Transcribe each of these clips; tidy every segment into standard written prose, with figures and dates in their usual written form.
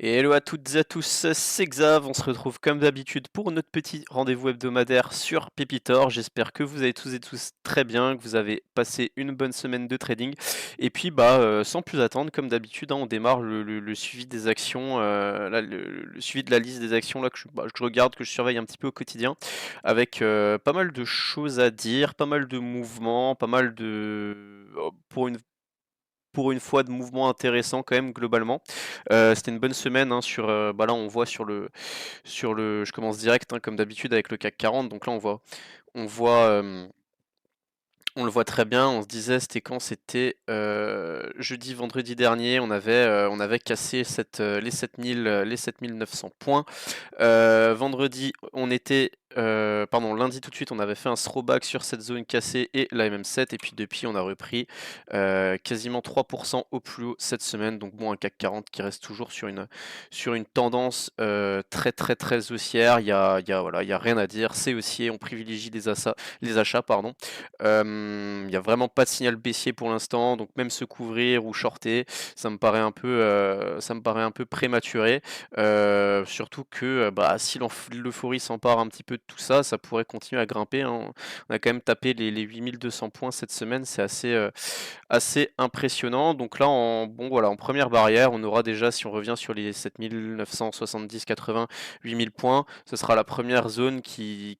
Et hello à toutes et à tous, c'est Xav, on se retrouve comme d'habitude pour notre petit rendez-vous hebdomadaire sur Pépitor. J'espère que vous allez tous et tous très bien, que vous avez passé une bonne semaine de trading. Et puis sans plus attendre, comme d'habitude, hein, on démarre le suivi des actions, là, le suivi de la liste des actions là, que je regarde, que je surveille un petit peu au quotidien, avec pas mal de choses à dire, pas mal de mouvements, pas mal de... pour une fois de mouvements intéressants quand même globalement. C'était une bonne semaine, hein, là on voit je commence direct, hein, comme d'habitude avec le CAC 40, donc là on voit, on le voit très bien. On se disait, c'était quand? C'était jeudi, vendredi dernier, on avait cassé les 7 900 points. Vendredi, lundi tout de suite, on avait fait un throwback sur cette zone cassée et la MM7, et puis depuis, on a repris quasiment 3% au plus haut cette semaine. Donc bon, un CAC 40 qui reste toujours sur une tendance très très très haussière. Voilà, il y a rien à dire, c'est haussier, on privilégie les achats, pardon. Il n'y a vraiment pas de signal baissier pour l'instant, donc même se couvrir ou shorter, ça me paraît un peu prématuré. Surtout que si l'euphorie s'empare un petit peu de tout ça, ça pourrait continuer à grimper, hein. On a quand même tapé les 8200 points cette semaine, c'est assez impressionnant. Donc là, en première barrière, on aura déjà, si on revient sur les 7970, 80, 8000 points, ce sera la première zone qu'il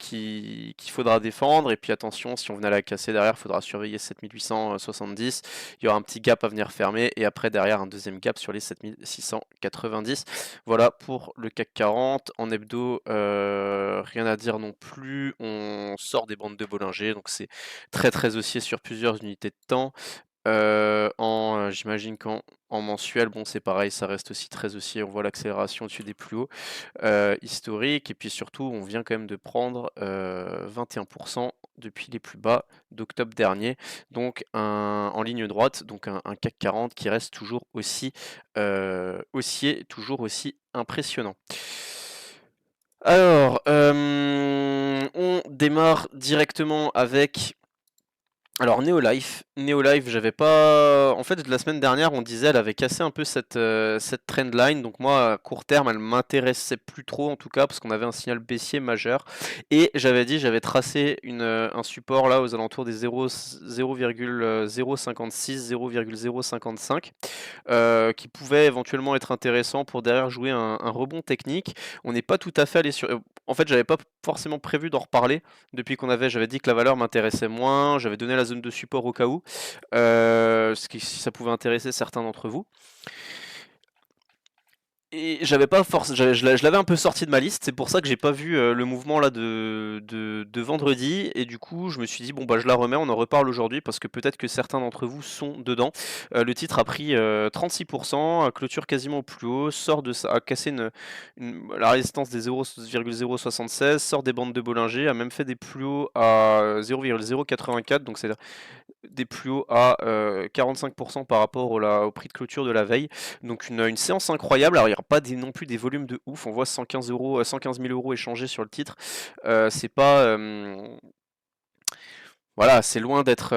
faudra défendre. Et puis attention, si on venait à la casser derrière, il faudra surveiller 7870. Il y aura un petit gap à venir fermer. Et après, derrière, un deuxième gap sur les 7690. Voilà pour le CAC 40. En hebdo, rien à dire non plus. On sort des bandes de Bollinger, donc c'est très très haussier sur plusieurs unités de temps. J'imagine qu'en mensuel, bon, c'est pareil, ça reste aussi très haussier. On voit l'accélération au-dessus des plus hauts historiques. Et puis surtout, on vient quand même de prendre 21% depuis les plus bas d'octobre dernier. Donc en ligne droite, donc un CAC 40 qui reste toujours aussi haussier, toujours aussi impressionnant. Alors, on démarre directement avec Neolife, j'avais pas. En fait, la semaine dernière, on disait elle avait cassé un peu cette trendline. Donc moi, à court terme, elle m'intéressait plus trop en tout cas parce qu'on avait un signal baissier majeur. Et j'avais tracé un support là aux alentours des 0,056, 0,055 qui pouvait éventuellement être intéressant pour derrière jouer un rebond technique. On n'est pas tout à fait allé sur. En fait, j'avais pas forcément prévu d'en reparler j'avais dit que la valeur m'intéressait moins, j'avais donné la zone de support au cas où, si ça pouvait intéresser certains d'entre vous. Et j'avais pas force, je l'avais un peu sorti de ma liste, c'est pour ça que j'ai pas vu le mouvement là de vendredi, et du coup je me suis dit bon bah je la remets, on en reparle aujourd'hui parce que peut-être que certains d'entre vous sont dedans. Le titre a pris 36%, clôture quasiment au plus haut, sort de ça, a cassé la résistance des 0,076, sort des bandes de Bollinger, a même fait des plus hauts à 0,084, donc c'est des plus hauts à 45% par rapport au prix de clôture de la veille. Donc une séance incroyable. Alors il n'y aura pas non plus des volumes de ouf. On voit 115 000 euros échangés sur le titre. C'est pas voilà, c'est loin d'être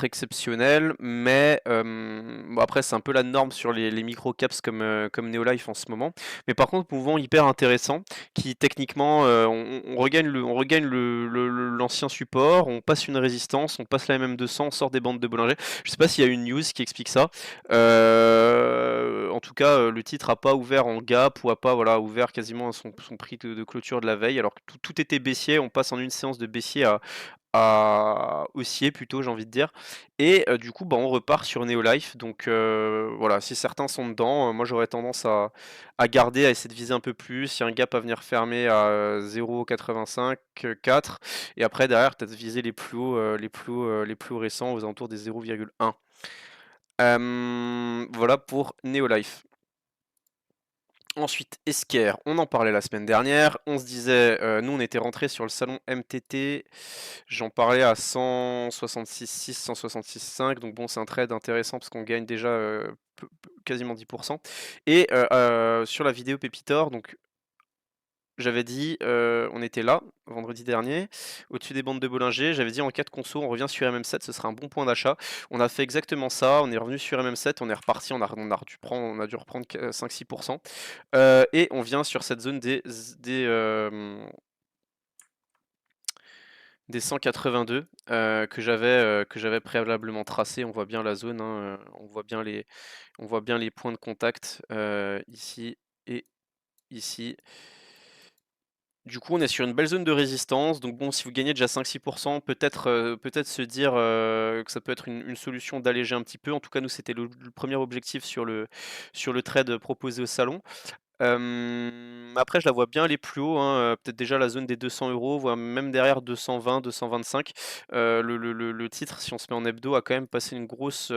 exceptionnel, mais bon après c'est un peu la norme sur les micro caps comme Neolife en ce moment. Mais par contre, mouvement hyper intéressant qui techniquement on regagne l'ancien support, on passe une résistance, on passe la MM200, on sort des bandes de Bollinger. Je sais pas s'il y a une news qui explique ça. En tout cas, le titre a pas ouvert en gap ou a pas ouvert quasiment à son prix de clôture de la veille, alors que tout était baissier. On passe en une séance de baissier à haussier plutôt, j'ai envie de dire. Et du coup, on repart sur Neolife. Donc voilà, si certains sont dedans, moi j'aurais tendance à garder, à essayer de viser un peu plus. Il y a un gap à venir fermer à 0,85, 4. Et après, derrière, peut-être viser les plus hauts récents aux alentours des 0,1. Voilà pour Neolife. Ensuite, Esquerre, on en parlait la semaine dernière. On se disait, nous on était rentré sur le salon MTT. J'en parlais à 166,6, 166,5. Donc bon, c'est un trade intéressant parce qu'on gagne déjà quasiment 10%. Et sur la vidéo Pépitor, donc j'avais dit, on était là, vendredi dernier, au-dessus des bandes de Bollinger, j'avais dit: «En cas de conso, on revient sur MM7, ce sera un bon point d'achat». On a fait exactement ça, on est revenu sur MM7, on est reparti, on a dû reprendre que 5-6 et on vient sur cette zone des 182 que j'avais préalablement tracé. On voit bien la zone, hein, on voit bien les points de contact ici et ici. Du coup, on est sur une belle zone de résistance. Donc bon, si vous gagnez déjà 5-6 peut-être peut-être se dire que ça peut être une solution d'alléger un petit peu. En tout cas, nous, c'était le premier objectif sur le trade proposé au salon. Après, je la vois bien aller plus haut, hein, peut-être déjà la zone des 200 €, voire même derrière 220-225. Le titre, si on se met en hebdo, a quand même passé une grosse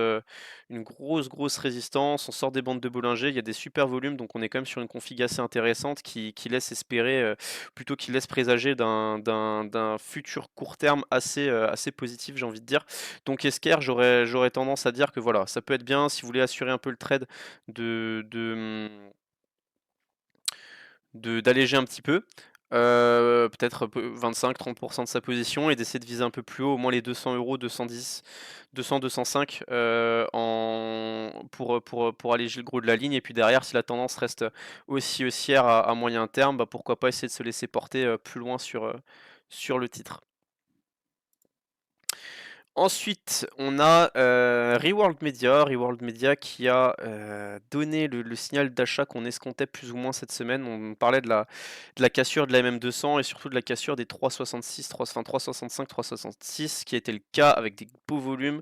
résistance. On sort des bandes de Bollinger, il y a des super volumes, donc on est quand même sur une config assez intéressante qui laisse espérer, plutôt qui laisse présager d'un futur court terme assez positif, j'ai envie de dire. Donc Esker, j'aurais tendance à dire que voilà, ça peut être bien si vous voulez assurer un peu le trade d'alléger un petit peu, peut-être 25-30 de sa position et d'essayer de viser un peu plus haut, au moins les 200 €, 210, 200-205, pour alléger le gros de la ligne et puis derrière si la tendance reste aussi haussière à moyen terme, bah, pourquoi pas essayer de se laisser porter, plus loin sur le titre. Ensuite, on a, Reworld Media qui a, donné le signal d'achat qu'on escomptait plus ou moins cette semaine. On parlait de la cassure de la MM200 et surtout de la cassure des 3,66, 3,65, 3,66, qui a été le cas avec des beaux volumes,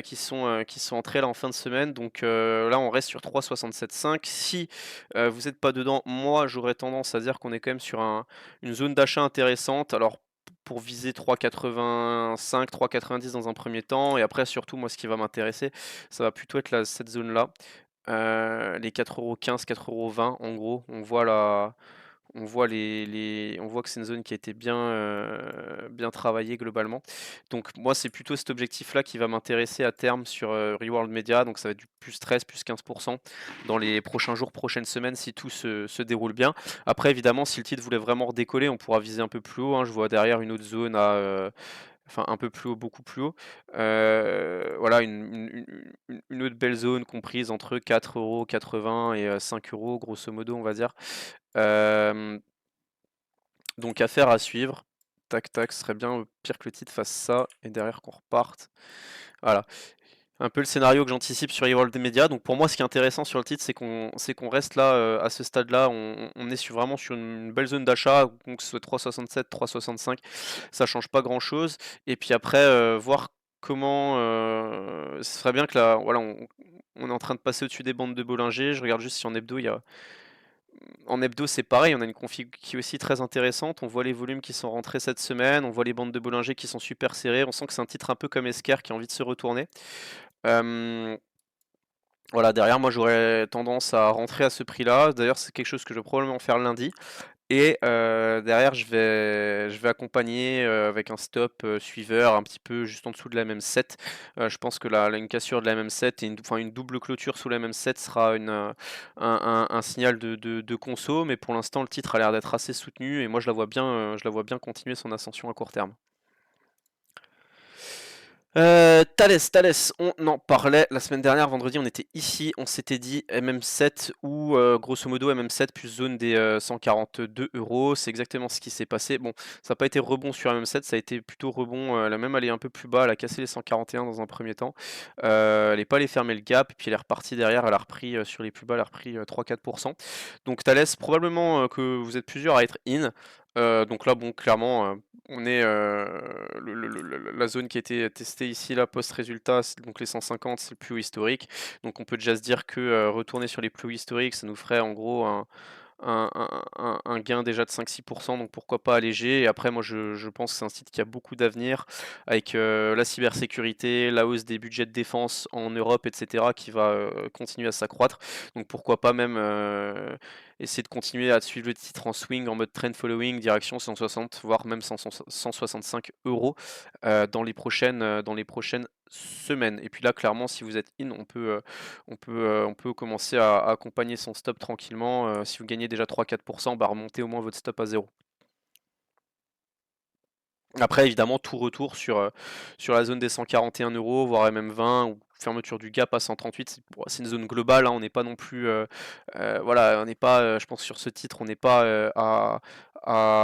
qui sont entrés là en fin de semaine. Donc, là on reste sur 3,67,5. Si, vous êtes pas dedans, moi j'aurais tendance à dire qu'on est quand même sur une zone d'achat intéressante. Alors pour viser 3,85, 3,90 dans un premier temps et après surtout moi ce qui va m'intéresser, ça va plutôt être cette zone-là, les 4,15 €, 4,20 € en gros. On voit que c'est une zone qui a été bien travaillée globalement. Donc moi, c'est plutôt cet objectif-là qui va m'intéresser à terme sur, Reworld Media. Donc ça va être du +13, +15 dans les prochains jours, prochaines semaines si tout se déroule bien. Après évidemment, si le titre voulait vraiment redécoller, on pourra viser un peu plus haut, hein. Je vois derrière une autre zone enfin un peu plus haut, beaucoup plus haut. Voilà une autre belle zone comprise entre 4,80 € et 5 € grosso modo, on va dire. Hem, donc affaire à suivre. Tac tac, ce serait bien au pire que le titre fasse ça et derrière qu'on reparte. Voilà, un peu le scénario que j'anticipe sur Eworld Media. Donc pour moi, ce qui est intéressant sur le titre, c'est qu'on reste là, à ce stade-là, on est vraiment sur une belle zone d'achat, donc que ce soit 3,67, 3,65, ça change pas grand-chose. Et puis après, voir comment, ce serait bien que là, voilà, on est en train de passer au-dessus des bandes de Bollinger. Je regarde juste si en hebdo, en hebdo, c'est pareil, on a une config qui est aussi très intéressante. On voit les volumes qui sont rentrés cette semaine, on voit les bandes de Bollinger qui sont super serrées. On sent que c'est un titre un peu comme Esker qui a envie de se retourner. Euh, voilà, derrière, moi j'aurais tendance à rentrer à ce prix-là. D'ailleurs, c'est quelque chose que je vais probablement faire lundi. Et derrière, je vais accompagner avec un stop suiveur un petit peu juste en dessous de la MM7. Je pense que une cassure de la MM7 et enfin, une double clôture sous la MM7 sera un signal de conso, mais pour l'instant, le titre a l'air d'être assez soutenu et moi, je la vois bien continuer son ascension à court terme. Thales, on en parlait la semaine dernière, vendredi, on était ici, on s'était dit MM7 ou grosso modo MM7 plus zone des 142 €. C'est exactement ce qui s'est passé. Bon, ça n'a pas été rebond sur MM7, ça a été plutôt rebond. Elle a même allé un peu plus bas, elle a cassé les 141 dans un premier temps. Elle n'est pas allée fermer le gap, puis elle est repartie derrière, elle a repris sur les plus bas, elle a repris 3-4%. Donc Thales, probablement que vous êtes plusieurs à être in. Donc là, bon, clairement, on est la zone qui a été testée ici, là, post-résultat, donc les 150, c'est le plus haut historique. Donc on peut déjà se dire que retourner sur les plus hauts historiques, ça nous ferait en gros un gain déjà de 5-6%, donc pourquoi pas alléger. Et après, moi, je pense que c'est un site qui a beaucoup d'avenir avec la cybersécurité, la hausse des budgets de défense en Europe, etc., qui va continuer à s'accroître. Donc pourquoi pas même essayer de continuer à suivre le titre en swing, en mode trend following, direction 160, voire même 165 euros dans les prochaines semaines. Et puis là, clairement, si vous êtes in, on peut commencer à accompagner son stop tranquillement. Si vous gagnez déjà 3-4%, bah remontez au moins votre stop à zéro. Après, évidemment, tout retour sur la zone des 141 euros, voire même 20, ou fermeture du gap à 138. C'est une zone globale, hein, on n'est pas non plus. Voilà, on n'est pas, je pense, sur ce titre, on n'est pas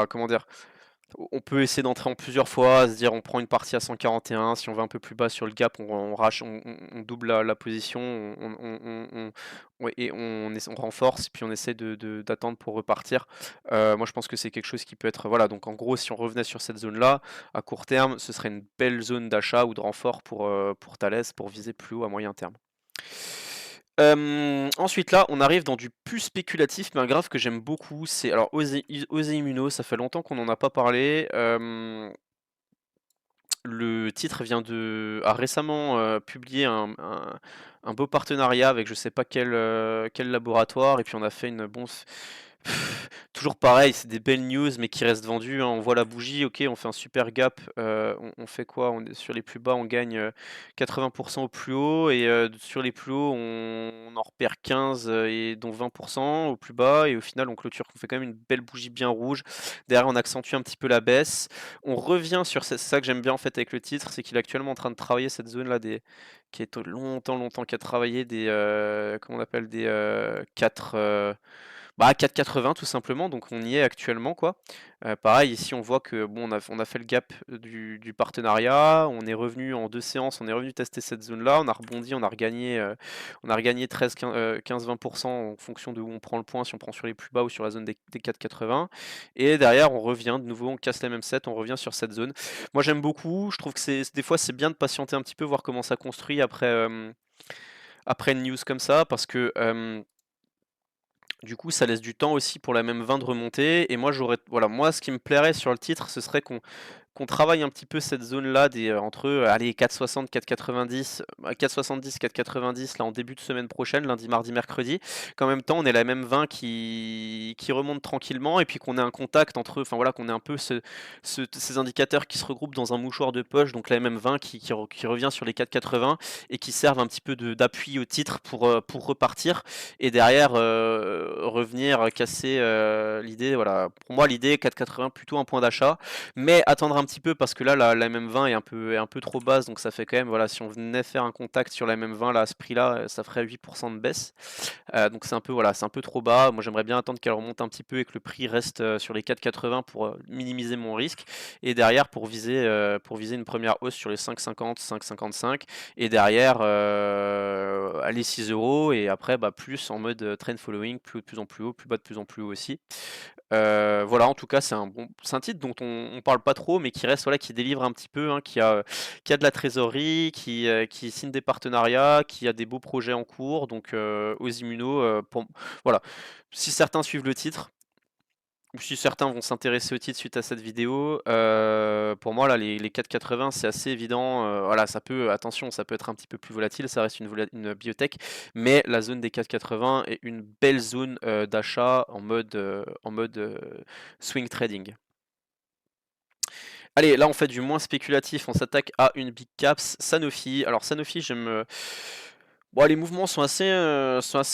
comment dire, on peut essayer d'entrer en plusieurs fois, se dire on prend une partie à 141, si on va un peu plus bas sur le gap, on double la position, ouais, et on renforce, puis on essaie d'attendre pour repartir. Moi je pense que c'est quelque chose qui peut être. Voilà, donc en gros, si on revenait sur cette zone-là, à court terme, ce serait une belle zone d'achat ou de renfort pour Thales, pour viser plus haut à moyen terme. Ensuite là, on arrive dans du plus spéculatif, mais un graphe que j'aime beaucoup, c'est alors OSE Immuno, ça fait longtemps qu'on n'en a pas parlé. Le titre a récemment publié un beau partenariat avec je sais pas quel laboratoire, et puis on a fait une toujours pareil, c'est des belles news mais qui restent vendues, hein. On voit la bougie, OK, on fait un super gap, on fait quoi? On est sur les plus bas, on gagne 80 au plus haut, et sur les plus hauts, on en repère 15, et dont 20 au plus bas, et au final, on fait quand même une belle bougie bien rouge. Derrière, on accentue un petit peu la baisse. On revient sur c'est ça que j'aime bien en fait avec le titre, c'est qu'il est actuellement en train de travailler cette zone-là qui est longtemps qui a travaillé comment on appelle? Des 4,80 tout simplement, donc on y est actuellement quoi. Pareil ici on voit que bon on a fait le gap du partenariat, on est revenu en 2 séances, on est revenu tester cette zone-là, on a rebondi, on a regagné 15-20 en fonction de où on prend le point, si on prend sur les plus bas ou sur la zone des 4,80, et derrière on revient de nouveau, on casse la même 7, on revient sur cette zone. Moi j'aime beaucoup, je trouve que des fois c'est bien de patienter un petit peu, voir comment ça construit après une news comme ça, parce que du coup, ça laisse du temps aussi pour la même vin de remonter. Et moi, moi, ce qui me plairait sur le titre, ce serait qu'on travaille un petit peu cette zone-là entre allez, 4,60, 4,90, 4,70, 4,90 là en début de semaine prochaine, lundi, mardi, mercredi. Qu'en même temps, on ait la même 20 qui remonte tranquillement, et puis qu'on ait un contact entre eux, enfin voilà, qu'on ait un peu ces indicateurs qui se regroupent dans un mouchoir de poche, donc la même 20 qui revient sur les 4,80, et qui servent un petit peu d'appui au titre pour repartir, et derrière revenir casser l'idée. Voilà, pour moi, l'idée 4,80 plutôt un point d'achat, mais attendre un petit peu, parce que là la MM20 est un peu trop basse, donc ça fait quand même, voilà, si on venait faire un contact sur la MM20 là à ce prix-là, ça ferait 8% de baisse. Donc c'est un peu, voilà, c'est un peu trop bas. Moi j'aimerais bien attendre qu'elle remonte un petit peu et que le prix reste sur les 4,80 pour minimiser mon risque, et derrière pour viser une première hausse sur les 5,50, 5,55, et derrière aller 6 euros, et après bah, plus en mode trend following, plus haut de plus en plus haut, plus bas de plus en plus haut aussi. Voilà, en tout cas, c'est un titre dont on parle pas trop, mais qui reste, voilà, qui délivre un petit peu, hein, qui a de la trésorerie, qui signe des partenariats, qui a des beaux projets en cours. Donc, aux Immuno, voilà. Si certains suivent le titre, ou si certains vont s'intéresser au titre suite à cette vidéo, pour moi, là, les 4,80, c'est assez évident. Voilà, attention, ça peut être un petit peu plus volatile, ça reste une biotech, mais la zone des 4,80 est une belle zone d'achat en mode swing trading. Allez, là on fait du moins spéculatif, on s'attaque à une big caps, Sanofi. Alors Sanofi, bon, les mouvements sont assez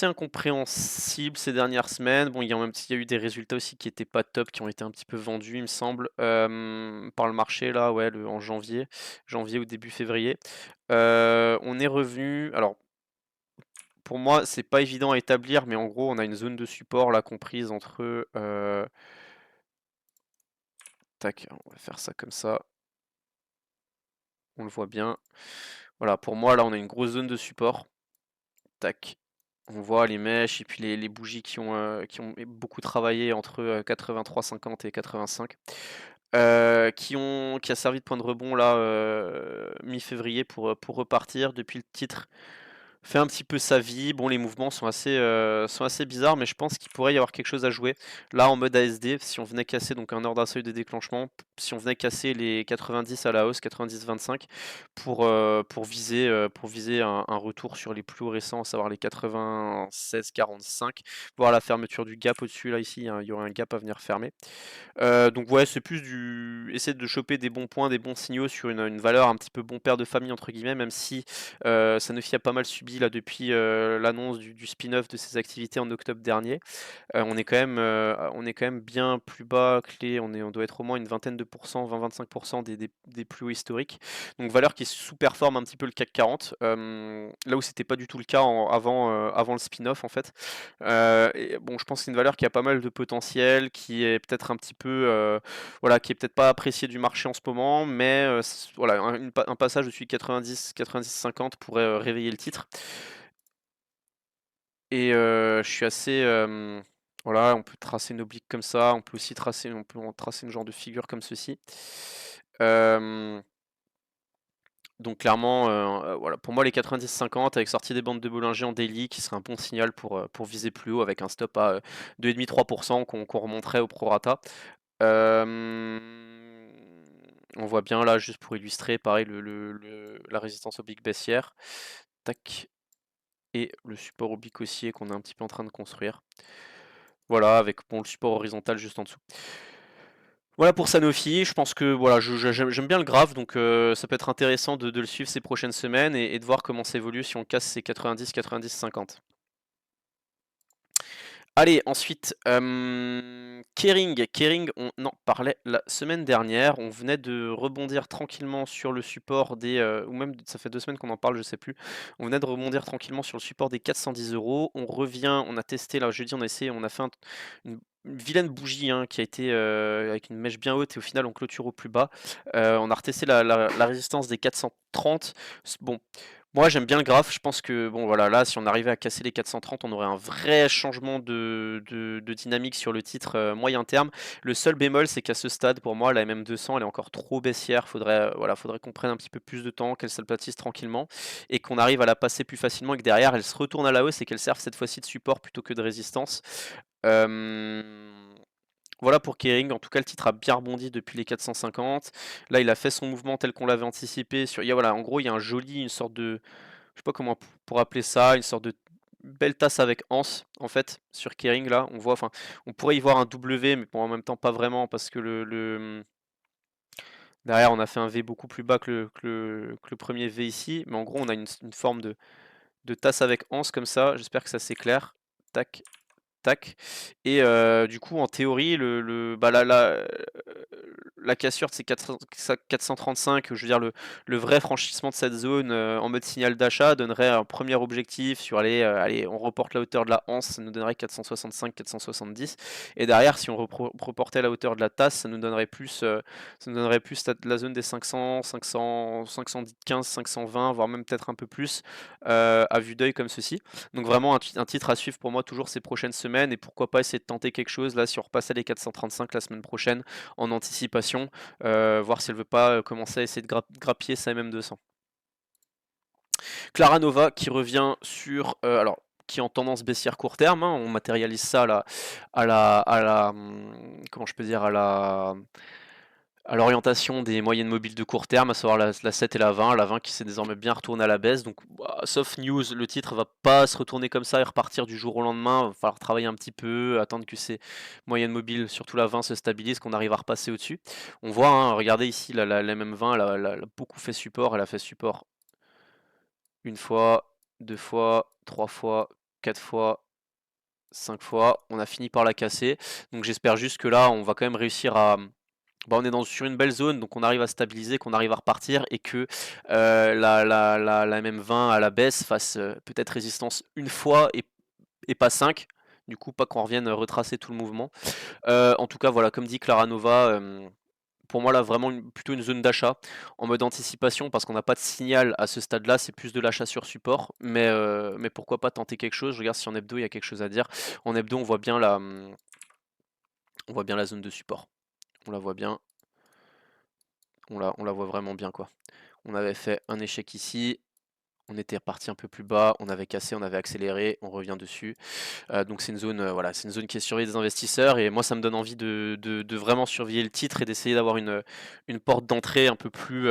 incompréhensibles ces dernières semaines. Bon, il y a eu des résultats aussi qui étaient pas top, qui ont été un petit peu vendus, il me semble, par le marché là, ouais, en janvier ou début février. On est revenu. Alors, pour moi, c'est pas évident à établir, mais en gros, on a une zone de support là comprise entre. Tac, on va faire ça comme ça. On le voit bien. Voilà, pour moi, là, on a une grosse zone de support. Tac. On voit les mèches et puis les bougies qui ont beaucoup travaillé entre 83,50 et 85. Qui a servi de point de rebond là mi-février pour repartir. Depuis, le titre fait un petit peu sa vie. Bon, les mouvements sont assez bizarres, mais je pense qu'il pourrait y avoir quelque chose à jouer. Là, en mode ASD, si on venait casser donc un ordre d'un seuil de déclenchement, si on venait casser les 90 à la hausse, 90-25, pour viser un retour sur les plus récents, à savoir les 96-45, voire la fermeture du gap au-dessus, là, ici, il y aurait un gap à venir fermer. Donc ouais, c'est plus du essayer de choper des bons points, des bons signaux sur une valeur un petit peu «bon père de famille» entre guillemets, même si, Sanofi a pas mal subi là depuis, l'annonce du spin-off de ses activités en octobre dernier. On est quand même bien plus bas que on doit être au moins une vingtaine de pourcents, 20-25 des plus hauts historiques. Donc valeur qui sous-performe un petit peu le CAC 40, là où c'était pas du tout le cas avant le spin-off en fait. Et bon, je pense que c'est une valeur qui a pas mal de potentiel, qui est peut-être un petit peu, voilà, qui est peut-être pas appréciée du marché en ce moment, mais voilà, un passage au-dessus de 90-50 pourrait réveiller le titre. Et je suis assez, voilà, on peut tracer une oblique comme ça, on peut en tracer une genre de figure comme ceci. Hem, donc clairement, voilà, pour moi les 90-50 avec sortie des bandes de Bollinger en daily qui serait un bon signal pour viser plus haut avec un stop à, 2,5-3% qu'on remonterait au prorata. Hem, on voit bien là, juste pour illustrer, pareil la résistance oblique baissière. Tac, et le support oblique haussier qu'on est un petit peu en train de construire. Voilà, avec bon, le support horizontal juste en dessous. Voilà pour Sanofi, je pense que voilà, j'aime bien le graphe, donc ça peut être intéressant de le suivre ces prochaines semaines et de voir comment ça évolue si on casse ces 90-50. Allez, ensuite, Kering. Kering, on en parlait la semaine dernière. On venait de rebondir tranquillement sur le support des, ou même ça fait 2 semaines qu'on en parle, je sais plus. On venait de rebondir tranquillement sur le support des 410 €. On revient, on a testé là jeudi, on a fait une vilaine bougie, hein, qui a été, avec une mèche bien haute et au final on clôture au plus bas. On a retesté la résistance des 430. Bon, moi, j'aime bien le graphe. Je pense que, bon, voilà, là, si on arrivait à casser les 430, on aurait un vrai changement de dynamique sur le titre moyen terme. Le seul bémol, c'est qu'à ce stade, pour moi, la MM200, elle est encore trop baissière. Voilà, faudrait qu'on prenne un petit peu plus de temps, qu'elle s'aplatisse tranquillement et qu'on arrive à la passer plus facilement et que derrière, elle se retourne à la hausse et qu'elle serve cette fois-ci de support plutôt que de résistance. Euh, voilà pour Kering, en tout cas le titre a bien rebondi depuis les 450. Là il a fait son mouvement tel qu'on l'avait anticipé. Voilà, en gros il y a une sorte de, je sais pas comment pour appeler ça, une sorte de belle tasse avec anse en fait sur Kering là. On voit, enfin, on pourrait y voir un W, mais bon, en même temps pas vraiment parce que derrière on a fait un V beaucoup plus bas que le premier V ici. Mais en gros on a une forme de tasse avec anse comme ça. J'espère que ça s'éclaire. Tac. Tac. Et du coup, en théorie, la cassure de ces 435, je veux dire le vrai franchissement de cette zone en mode signal d'achat donnerait un premier objectif sur allez, on reporte la hauteur de la anse, ça nous donnerait 465-470. Et derrière, si on reportait la hauteur de la tasse, ça nous donnerait plus la zone des 500, 500, 515, 520, voire même peut-être un peu plus à vue d'œil comme ceci. Donc vraiment un titre à suivre pour moi toujours ces prochaines semaines et pourquoi pas essayer de tenter quelque chose là si on repassait les 435 la semaine prochaine en anticipation, voir si elle veut pas commencer à essayer de grappiller sa MM200. Clara Nova qui revient sur alors qui est en tendance baissière court terme, hein, on matérialise ça comment je peux dire à l'orientation des moyennes mobiles de court terme, à savoir la 7 et la 20 qui s'est désormais bien retournée à la baisse. Donc, bah, sauf news, le titre va pas se retourner comme ça et repartir du jour au lendemain. Il va falloir travailler un petit peu, attendre que ces moyennes mobiles, surtout la 20, se stabilisent, qu'on arrive à repasser au-dessus. On voit, hein, regardez ici, la MM20, elle a beaucoup fait support. Elle a fait support une fois, deux fois, trois fois, quatre fois, 5 fois. On a fini par la casser. Donc, j'espère juste que là, on va quand même réussir à bah, on est sur une belle zone, donc on arrive à stabiliser, qu'on arrive à repartir et que la MM20 à la baisse fasse peut-être résistance une fois et pas 5. Du coup, pas qu'on revienne retracer tout le mouvement. En tout cas, voilà, comme dit Clara Nova, pour moi là, vraiment plutôt une zone d'achat en mode anticipation parce qu'on n'a pas de signal à ce stade-là, c'est plus de l'achat sur support. Mais pourquoi pas tenter quelque chose. Je regarde si en hebdo il y a quelque chose à dire. En hebdo, on voit bien la zone de support. On la voit bien. On la voit vraiment bien quoi. On avait fait un échec ici, on était reparti un peu plus bas, on avait cassé, on avait accéléré, on revient dessus. Donc c'est une zone, voilà, c'est une zone qui est surveillée des investisseurs et moi ça me donne envie de vraiment surveiller le titre et d'essayer d'avoir une porte d'entrée un peu plus,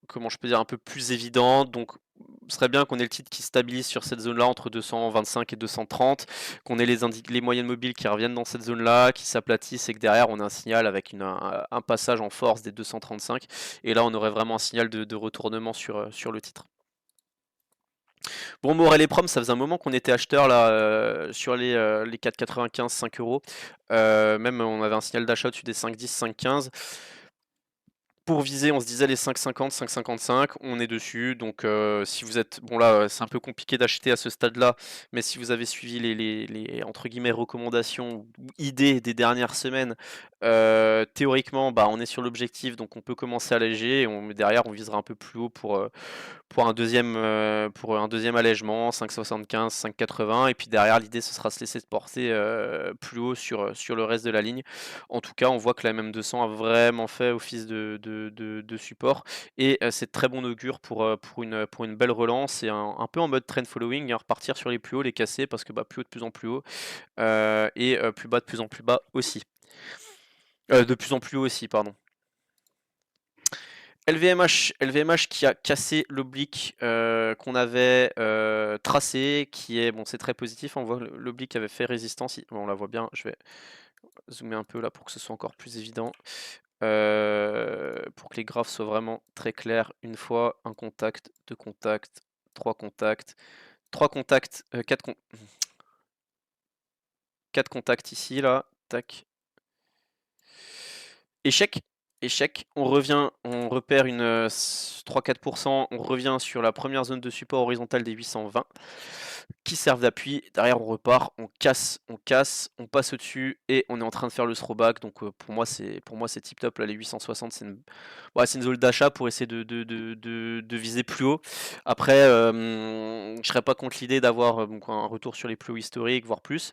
comment je peux dire? Un peu plus évidente. Donc ce serait bien qu'on ait le titre qui stabilise sur cette zone-là entre 225 et 230, qu'on ait les moyennes mobiles qui reviennent dans cette zone-là, qui s'aplatissent et que derrière on a un signal avec un passage en force des 235 et là on aurait vraiment un signal de retournement sur le titre. Bon, Morel et Prom, ça faisait un moment qu'on était acheteur là sur les 4,95, 5 euros. Même on avait un signal d'achat au-dessus des 5,10, 5,15. Pour viser, on se disait les 5,50, 5,55, on est dessus. Donc si vous êtes... Bon là, c'est un peu compliqué d'acheter à ce stade-là, mais si vous avez suivi les entre guillemets, recommandations ou idées des dernières semaines, théoriquement, bah, on est sur l'objectif, donc on peut commencer à alléger. Et derrière, on visera un peu plus haut pour pour un deuxième allègement, 5,75, 5,80. Et puis derrière, l'idée, ce sera de se laisser porter plus haut sur le reste de la ligne. En tout cas, on voit que la MM200 a vraiment fait office de support. Et c'est de très bon augure pour une belle relance et un peu en mode trend following, hein, repartir sur les plus hauts, les casser, parce que bah, plus haut de plus en plus haut, et plus bas de plus en plus bas aussi. De plus en plus haut aussi, pardon. LVMH qui a cassé l'oblique qu'on avait tracé, qui est, bon, c'est très positif, on voit l'oblique avait fait résistance, bon, on la voit bien, je vais zoomer un peu là pour que ce soit encore plus évident, pour que les graphes soient vraiment très clairs. Une fois, un contact, deux contacts, trois contacts, quatre contacts ici, là, tac. Échec, échec, on revient, on repère une 3-4%, on revient sur la première zone de support horizontale des 820 qui servent d'appui. Derrière, on repart, on casse, on passe au-dessus et on est en train de faire le throwback. Donc pour moi, c'est tip top. Là, les 860, c'est une zone d'achat pour essayer de viser plus haut. Après, je serais pas contre l'idée d'avoir un retour sur les plus hauts historiques, voire plus,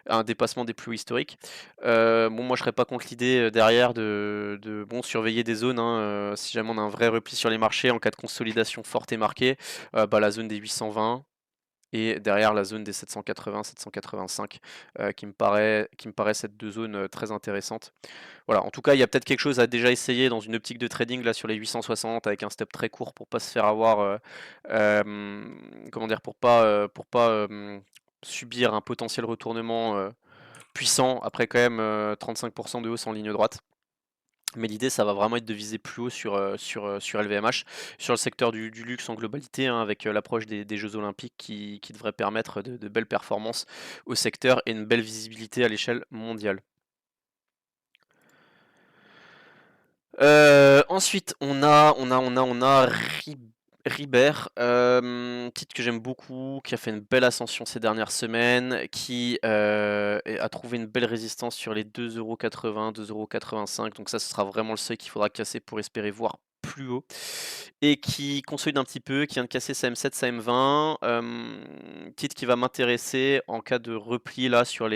un dépassement des plus hauts historiques. Bon, moi je serais pas contre l'idée derrière bon, surveiller des zones, hein, si jamais on a un vrai repli sur les marchés en cas de consolidation forte et marquée, bah, la zone des 820 et derrière la zone des 780, 785, qui me paraissent être deux zones très intéressantes. Voilà, en tout cas, il y a peut-être quelque chose à déjà essayer dans une optique de trading là sur les 860 avec un step très court pour pas se faire avoir, comment dire, pour pas subir un potentiel retournement puissant après quand même 35% de hausse en ligne droite. Mais l'idée, ça va vraiment être de viser plus haut sur LVMH, sur le secteur du luxe en globalité, hein, avec l'approche des Jeux Olympiques qui devrait permettre de belles performances au secteur et une belle visibilité à l'échelle mondiale. Ensuite, on a Ribert, titre que j'aime beaucoup, qui a fait une belle ascension ces dernières semaines, qui a trouvé une belle résistance sur les 2,80 €, 2,85 €. Donc ça, ce sera vraiment le seuil qu'il faudra casser pour espérer voir plus haut. Et qui consolide un petit peu, qui vient de casser sa M7, sa M20. Titre qui va m'intéresser en cas de repli là sur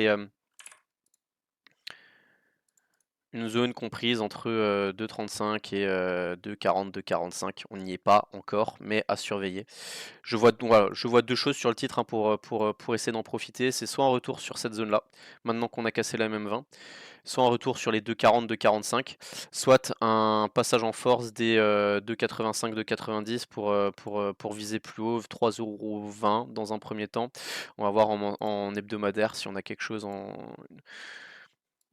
une zone comprise entre 2,35 et 2,40, 2,45. On n'y est pas encore, mais à surveiller. Voilà, je vois deux choses sur le titre, hein, pour essayer d'en profiter. C'est soit un retour sur cette zone-là, maintenant qu'on a cassé la MM20, soit un retour sur les 2,40, 2,45, soit un passage en force des 2,85, 2,90 pour viser plus haut, 3,20 € dans un premier temps. On va voir en hebdomadaire si on a quelque chose en...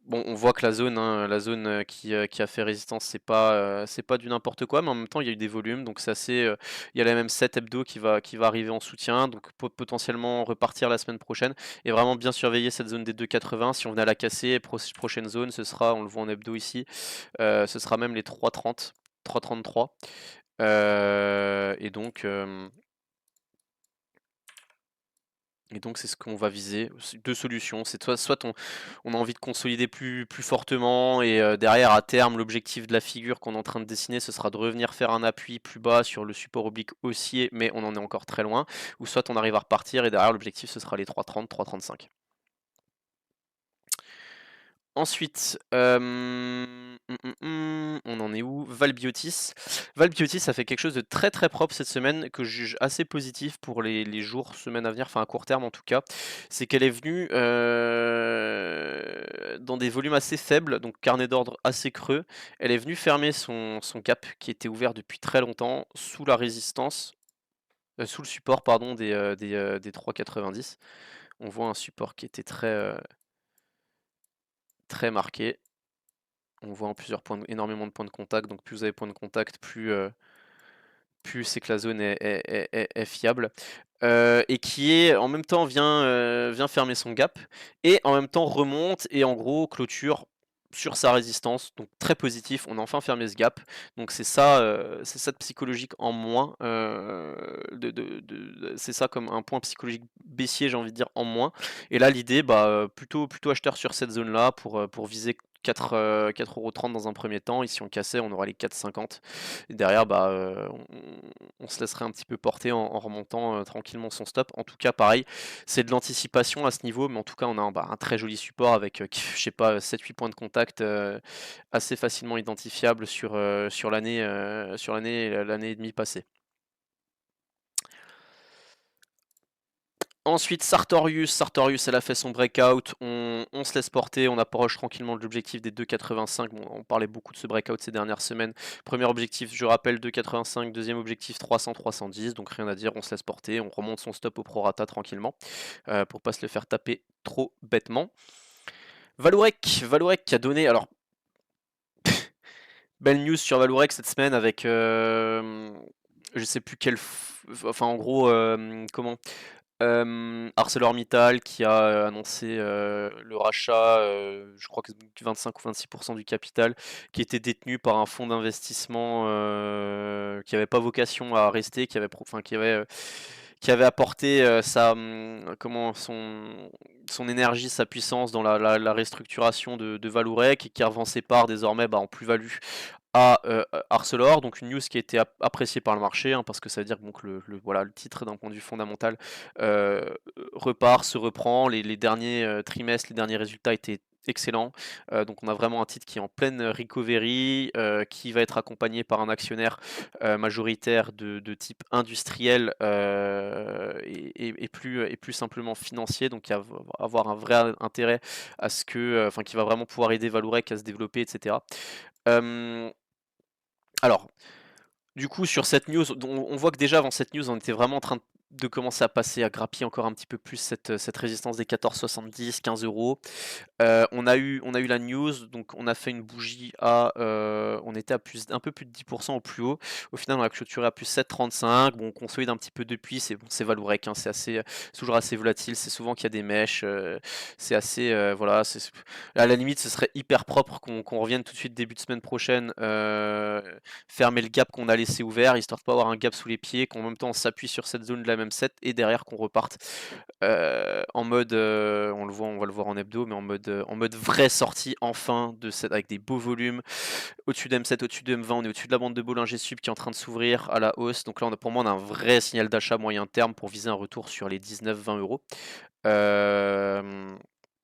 Bon, on voit que la zone qui a fait résistance, c'est pas du n'importe quoi, mais en même temps, il y a eu des volumes, donc c'est assez. Il y a la même 7 hebdo qui va arriver en soutien, donc potentiellement repartir la semaine prochaine, et vraiment bien surveiller cette zone des 2,80. Si on venait à la casser, prochaine zone, ce sera, on le voit en hebdo ici, ce sera même les 3,30, 3,33. Et donc, c'est ce qu'on va viser. Deux solutions. C'est soit on a envie de consolider plus fortement et derrière, à terme, l'objectif de la figure qu'on est en train de dessiner, ce sera de revenir faire un appui plus bas sur le support oblique haussier, mais on en est encore très loin. Ou soit on arrive à repartir et derrière, l'objectif, ce sera les 3,30, 3,35. Ensuite, Valbiotis. Valbiotis a fait quelque chose de très très propre cette semaine que je juge assez positif pour les jours, semaines à venir, enfin à court terme en tout cas. C'est qu'elle est venue dans des volumes assez faibles, donc carnet d'ordre assez creux. Elle est venue fermer son cap qui était ouvert depuis très longtemps sous la résistance, sous le support pardon des 3,90. On voit un support qui était très marqué. On voit en plusieurs points, énormément de points de contact, donc plus vous avez points de contact, plus c'est que la zone est fiable. Et qui est en même temps vient fermer son gap et en même temps remonte et en gros clôture sur sa résistance, donc très positif. On a enfin fermé ce gap, donc c'est ça de psychologique en moins, c'est ça comme un point psychologique baissier, j'ai envie de dire, en moins. Et là l'idée, plutôt acheteur sur cette zone là pour viser 4,30 € dans un premier temps, et si on cassait on aura les 4,50 et derrière on se laisserait un petit peu porter en remontant tranquillement son stop. En tout cas pareil, c'est de l'anticipation à ce niveau, mais en tout cas on a un très joli support avec je sais pas 7-8 points de contact assez facilement identifiables sur l'année et l'année et demie passée. Ensuite, Sartorius, elle a fait son breakout, on se laisse porter, on approche tranquillement de l'objectif des 2,85. Bon, on parlait beaucoup de ce breakout ces dernières semaines. Premier objectif, je rappelle, 2,85, deuxième objectif 300, 310, donc rien à dire, on se laisse porter, on remonte son stop au prorata tranquillement, pour pas se le faire taper trop bêtement. Vallourec qui a donné, alors, belle news sur Vallourec cette semaine avec, je sais plus enfin en gros, comment ArcelorMittal qui a annoncé le rachat, je crois que du 25 ou 26% du capital, qui était détenu par un fonds d'investissement qui n'avait pas vocation à rester, qui avait apporté son énergie, sa puissance dans la restructuration de Vallourec et qui revend ses parts désormais en plus-value à Arcelor, donc une news qui a été appréciée par le marché, hein, parce que ça veut dire que voilà, le titre d'un point de vue fondamental repart, se reprend, les derniers trimestres, les derniers résultats étaient excellents, donc on a vraiment un titre qui est en pleine recovery, qui va être accompagné par un actionnaire majoritaire de type industriel et plus simplement financier, donc qui va avoir un vrai intérêt à ce que, qui va vraiment pouvoir aider Vallourec à se développer, etc. Alors, du coup, sur cette news, on voit que déjà avant cette news, on était vraiment en train de commencer à passer, à grappiller encore un petit peu plus cette résistance des 14,70, 15 €. On a eu la news, donc on a fait une bougie on était à un peu plus de 10% au plus haut. Au final, on a clôturé à plus 7,35. Bon, on consolide un petit peu depuis. C'est Vallourec, hein, c'est toujours assez volatile. C'est souvent qu'il y a des mèches. C'est assez, voilà. À la limite, ce serait hyper propre qu'on revienne tout de suite début de semaine prochaine, fermer le gap qu'on a laissé ouvert, histoire de pas avoir un gap sous les pieds, qu'en même temps on s'appuie sur cette zone de la même 7 et derrière qu'on reparte en mode, on va le voir en hebdo, mais en mode vraie sortie enfin avec des beaux volumes, au-dessus de M7, au-dessus de M20, on est au-dessus de la bande de Bollinger Sub qui est en train de s'ouvrir à la hausse. Donc là, pour moi, on a un vrai signal d'achat moyen terme pour viser un retour sur les 19-20 €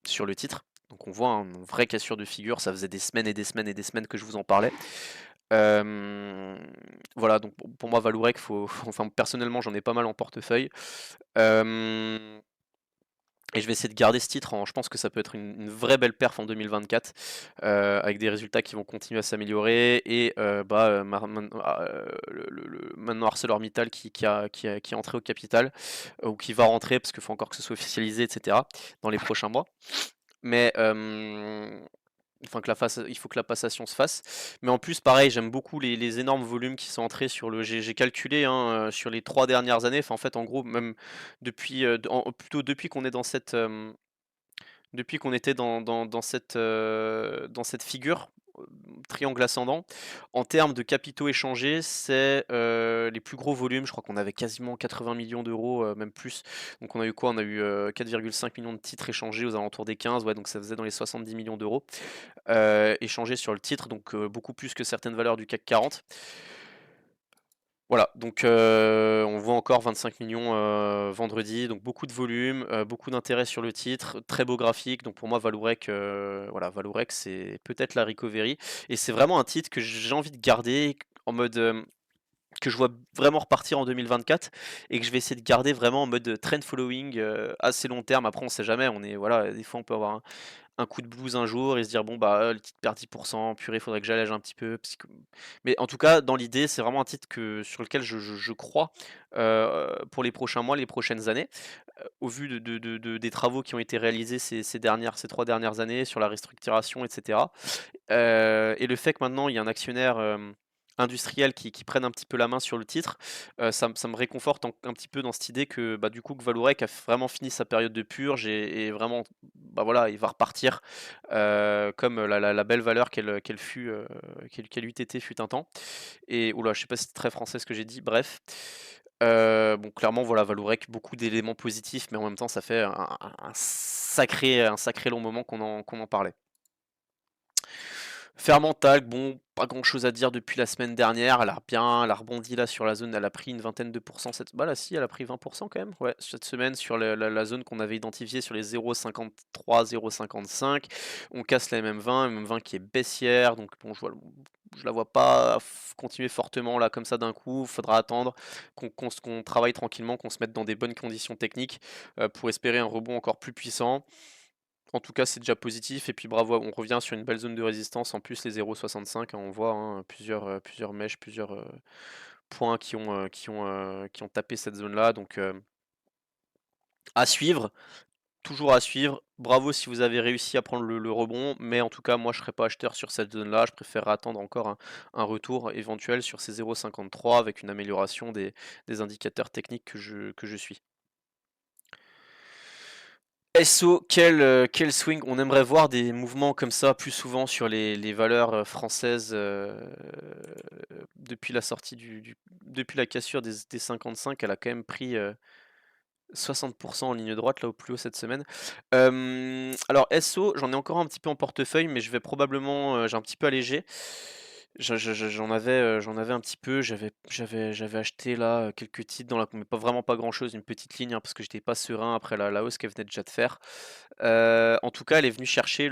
sur le titre. Donc on voit une vraie cassure de figure, ça faisait des semaines et des semaines et des semaines que je vous en parlais. Voilà, donc pour moi, Vallourec, enfin personnellement, j'en ai pas mal en portefeuille. Et je vais essayer de garder ce titre, je pense que ça peut être une vraie belle perf en 2024, avec des résultats qui vont continuer à s'améliorer et maintenant ArcelorMittal qui est entré au capital, ou qui va rentrer parce qu'il faut encore que ce soit officialisé, etc., dans les prochains mois. Mais enfin il faut que la passation se fasse. Mais en plus, pareil, j'aime beaucoup les énormes volumes qui sont entrés sur le. J'ai calculé hein, sur les 3 dernières années. Enfin, en fait, en gros, même depuis, plutôt depuis qu'on est dans cette, depuis qu'on était dans cette figure, triangle ascendant, en termes de capitaux échangés, c'est les plus gros volumes. Je crois qu'on avait quasiment 80 millions d'euros, même plus. Donc on a eu quoi? On a eu 4,5 millions de titres échangés aux alentours des 15, ouais, donc ça faisait dans les 70 millions d'euros échangés sur le titre, donc beaucoup plus que certaines valeurs du CAC 40. Voilà, donc on voit encore 25 millions vendredi, donc beaucoup de volume, beaucoup d'intérêt sur le titre, très beau graphique, donc pour moi Vallourec, voilà, Vallourec c'est peut-être la recovery et c'est vraiment un titre que j'ai envie de garder en mode, que je vois vraiment repartir en 2024 et que je vais essayer de garder vraiment en mode trend following, assez long terme. Après on sait jamais, on est voilà, des fois on peut avoir un coup de blues un jour et se dire: «Bon, bah, le titre perd 10, purée, faudrait que j'allège un petit peu», mais en tout cas, dans l'idée, c'est vraiment un titre sur lequel je crois, pour les prochains mois, les prochaines années, au vu des travaux qui ont été réalisés ces 3 dernières années sur la restructuration et cetera. Et le fait que maintenant il y a un actionnaire, industriel qui prenne un petit peu la main sur le titre, ça me réconforte un petit peu dans cette idée que, bah, du coup, que Vallourec a vraiment fini sa période de purge et vraiment, bah, voilà, il va repartir, comme la belle valeur qu'elle fut, qu'elle eût été fut un temps et ouh là, je sais pas si c'est très français ce que j'ai dit, bref. Bon, clairement, voilà, Vallourec, beaucoup d'éléments positifs, mais en même temps, ça fait un sacré long moment qu'on en parlait. Fermental, bon, pas grand-chose à dire depuis la semaine dernière. Elle a rebondi là sur la zone, elle a pris une vingtaine de pourcents cette bah là si, elle a pris 20 quand même, ouais, cette semaine sur la zone qu'on avait identifiée sur les 0,53-0,55. On casse la MM20 qui est baissière, donc bon, je la vois pas continuer fortement là comme ça d'un coup. Faudra attendre qu'on travaille tranquillement, qu'on se mette dans des bonnes conditions techniques pour espérer un rebond encore plus puissant. En tout cas, c'est déjà positif et puis bravo, on revient sur une belle zone de résistance. En plus, les 0,65, hein, on voit hein, plusieurs mèches, plusieurs points qui ont tapé cette zone-là. Donc, à suivre, toujours à suivre. Bravo si vous avez réussi à prendre le rebond, mais en tout cas, moi, je ne serais pas acheteur sur cette zone-là. Je préférerais attendre encore un retour éventuel sur ces 0,53 avec une amélioration des indicateurs techniques que je suis. SO, quel swing! On aimerait voir des mouvements comme ça plus souvent sur les valeurs, françaises, depuis la sortie depuis la cassure des 55, elle a quand même pris, 60 en ligne droite là au plus haut cette semaine. Alors SO, j'en ai encore un petit peu en portefeuille, mais je vais probablement, j'ai un petit peu allégé. J'en avais un petit peu, j'avais acheté là, quelques titres dans la mais pas vraiment pas grand chose, une petite ligne, hein, parce que j'étais pas serein après la hausse qu'elle venait déjà de faire. En tout cas, elle est venue chercher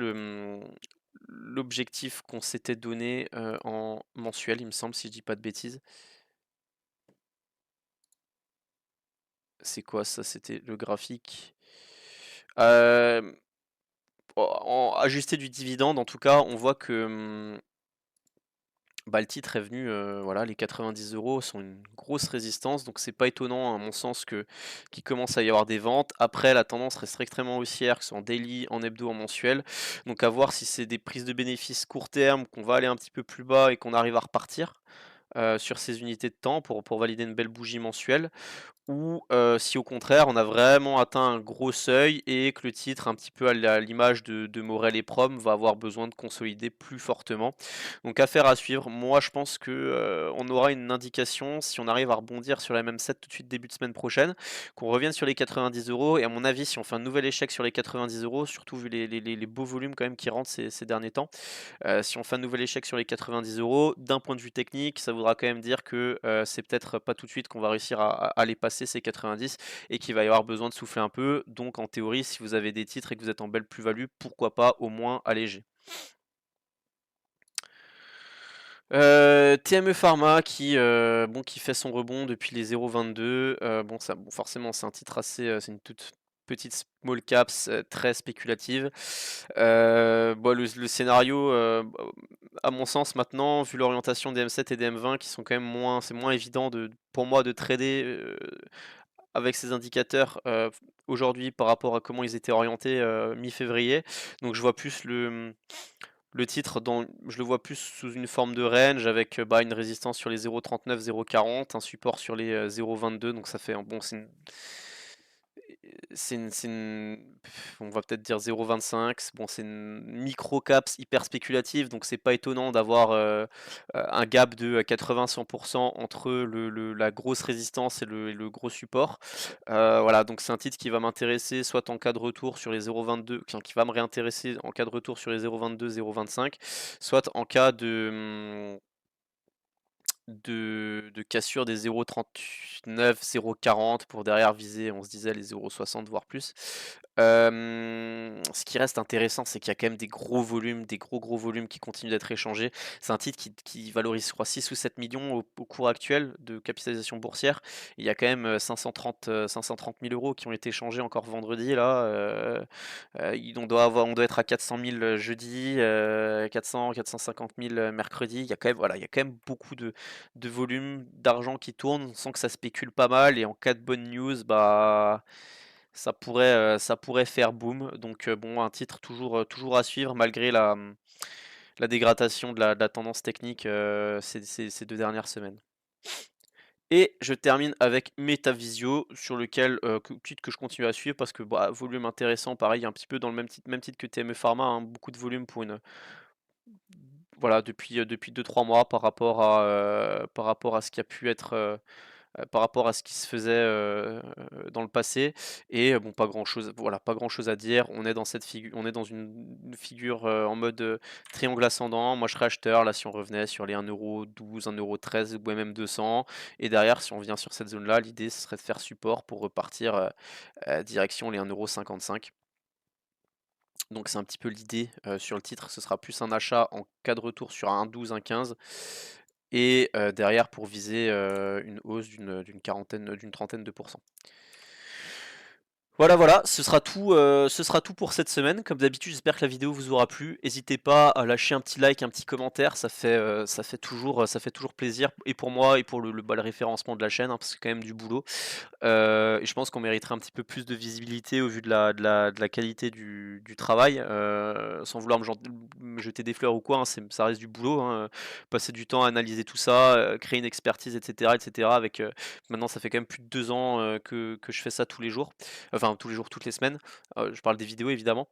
l'objectif qu'on s'était donné, en mensuel, il me semble, si je dis pas de bêtises. C'est quoi ça? C'était le graphique. Hem, en ajusté du dividende, en tout cas, on voit que, bah, le titre est venu, voilà, les 90 € sont une grosse résistance, donc c'est pas étonnant à mon sens qu'il commence à y avoir des ventes. Après, la tendance reste extrêmement haussière, que ce soit en daily, en hebdo, en mensuel. Donc à voir si c'est des prises de bénéfices court terme, qu'on va aller un petit peu plus bas et qu'on arrive à repartir, sur ces unités de temps pour valider une belle bougie mensuelle. Ou si au contraire on a vraiment atteint un gros seuil et que le titre, un petit peu à l'image de Morel et Prom, va avoir besoin de consolider plus fortement. Donc affaire à suivre. Moi je pense que, on aura une indication si on arrive à rebondir sur la même 7 tout de suite début de semaine prochaine, qu'on revienne sur les 90 € et à mon avis si on fait un nouvel échec sur les 90 €, surtout vu les beaux volumes quand même qui rentrent ces derniers temps, si on fait un nouvel échec sur les 90 €, d'un point de vue technique, ça voudra quand même dire que, c'est peut-être pas tout de suite qu'on va réussir à les passer ces 90 et qu'il va y avoir besoin de souffler un peu. Donc en théorie, si vous avez des titres et que vous êtes en belle plus-value, pourquoi pas au moins alléger. TME Pharma qui fait son rebond depuis les 0,22, bon ça bon forcément c'est un titre assez, c'est une toute petite small caps, très spéculative. Bah, le scénario, à mon sens maintenant, vu l'orientation des M7 et des M20 qui sont quand même c'est moins évident pour moi de trader, avec ces indicateurs, aujourd'hui par rapport à comment ils étaient orientés, mi-février. Donc je vois plus le titre je le vois plus sous une forme de range avec, bah, une résistance sur les 0,39-0,40, un support sur les, 0,22, donc ça fait un bon on va peut-être dire 0,25. Bon, c'est une micro caps hyper spéculative, donc c'est pas étonnant d'avoir, un gap de 80-100 entre la grosse résistance et le gros support. Voilà, donc c'est un titre qui va m'intéresser soit en cas de retour sur les 0,22, enfin qui va me réintéresser en cas de retour sur les 0,22-0,25, soit en cas de cassure des 0,39, 0,40 pour derrière viser, on se disait les 0,60 voire plus. Ce qui reste intéressant, c'est qu'il y a quand même des gros volumes, des gros volumes qui continuent d'être échangés. C'est un titre qui valorise, je crois, 6 ou 7 millions au cours actuel de capitalisation boursière. Il y a quand même 530 000 euros qui ont été échangés encore vendredi là. On doit être à 400 000 jeudi, 450 000 mercredi. Il y a quand même, voilà, il y a quand même beaucoup de volume d'argent qui tourne. On sent que ça spécule pas mal et en cas de bonne news, bah ça pourrait faire boom. Donc bon, un titre toujours à suivre malgré la dégradation de la tendance technique ces 2 dernières semaines. Et je termine avec Metavisio sur lequel, titre que je continue à suivre parce que, bah, volume intéressant, pareil, un petit peu dans le même titre que TME Pharma, hein, beaucoup de volume pour une voilà, depuis 2-3 mois par rapport à ce qui a pu être, par rapport à ce qui se faisait, dans le passé et bon, pas grand-chose, voilà, pas grand-chose à dire. On est dans une figure, en mode, triangle ascendant. Moi, je serais acheteur, là, si on revenait sur les 1,12 €, 1,13 € ou même 200 et derrière, si on vient sur cette zone-là, l'idée, ce serait de faire support pour repartir, direction les 1,55 €. Donc c'est un petit peu l'idée, sur le titre, ce sera plus un achat en cas de retour sur un 1,12, un 15 et derrière pour viser, une hausse d'une trentaine de pourcents. Voilà, voilà, ce sera tout pour cette semaine. Comme d'habitude, j'espère que la vidéo vous aura plu. N'hésitez pas à lâcher un petit like, un petit commentaire, ça fait toujours plaisir et pour moi et pour le référencement de la chaîne, hein, parce que c'est quand même du boulot. Et je pense qu'on mériterait un petit peu plus de visibilité au vu de la qualité du travail, sans vouloir me jeter des fleurs ou quoi, hein, ça reste du boulot, hein, passer du temps à analyser tout ça, créer une expertise et cetera avec, maintenant ça fait quand même plus de 2 ans, que je fais ça tous les jours, enfin tous les jours, toutes les semaines, je parle des vidéos évidemment.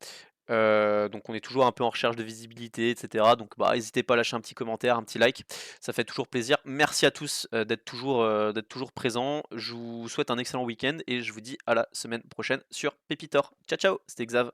Donc on est toujours un peu en recherche de visibilité et cetera, donc bah, n'hésitez pas à lâcher un petit commentaire, un petit like, ça fait toujours plaisir. Merci à tous, d'être toujours présents. Je vous souhaite un excellent week-end et je vous dis à la semaine prochaine sur Pépitor. Ciao, ciao, c'était Xav.